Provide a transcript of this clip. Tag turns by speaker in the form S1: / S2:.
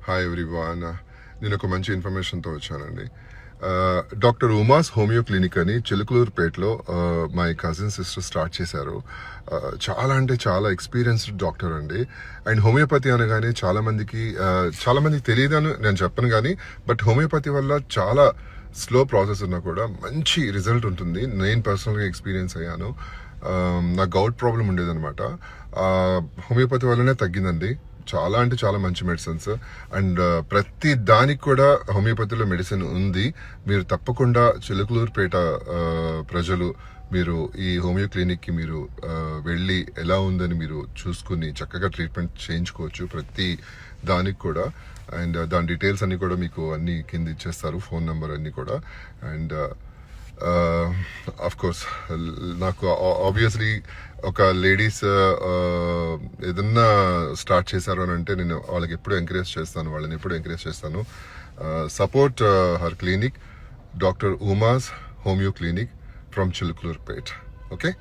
S1: Hi everyone. నేను ఒక మంచి ఇన్ఫర్మేషన్తో వచ్చానండి. డాక్టర్ ఉమాస్ హోమియో క్లినిక్ అని చిలుకలూరుపేటలో మా కజిన్ సిస్టర్ స్టార్ట్ చేశారు. చాలా అంటే చాలా ఎక్స్పీరియన్స్డ్ డాక్టర్ అండి. అండ్ హోమియోపతి అనగానే చాలా మందికి తెలియదని నేను చెప్పను కానీ, బట్ హోమియోపతి వల్ల చాలా స్లో ప్రాసెస్ ఉన్నా కూడా మంచి రిజల్ట్ ఉంటుంది. నేను పర్సనల్గా ఎక్స్పీరియన్స్ అయ్యాను. నాకు గౌట్ ప్రాబ్లం ఉండేదన్నమాట. హోమియోపతి వల్లనే తగ్గిందండి. చాలా అంటే చాలా మంచి మెడిసిన్స్. అండ్ ప్రతి దానికి కూడా హోమియోపతిలో మెడిసిన్ ఉంది. మీరు తప్పకుండా చిలుకలూరుపేట ప్రజలు మీరు ఈ హోమియో క్లినిక్కి మీరు వెళ్ళి ఎలా ఉందని మీరు చూసుకుని చక్కగా ట్రీట్మెంట్ చేయించుకోవచ్చు ప్రతి దానికి కూడా. అండ్ దాని డీటెయిల్స్ అన్ని కూడా మీకు అన్ని కింద ఇచ్చేస్తారు, ఫోన్ నెంబర్ అన్ని కూడా. అండ్ అఫ్ కోర్స్ నాకు ఆబ్వియస్లీ ఒక లేడీస్ ఏదన్నా స్టార్ట్ చేశారు అని అంటే నేను వాళ్ళకి ఎప్పుడు ఎంకరేజ్ చేస్తాను. Support her clinic, doctor Uma's homeo clinic from Chilakaluripet. Okay.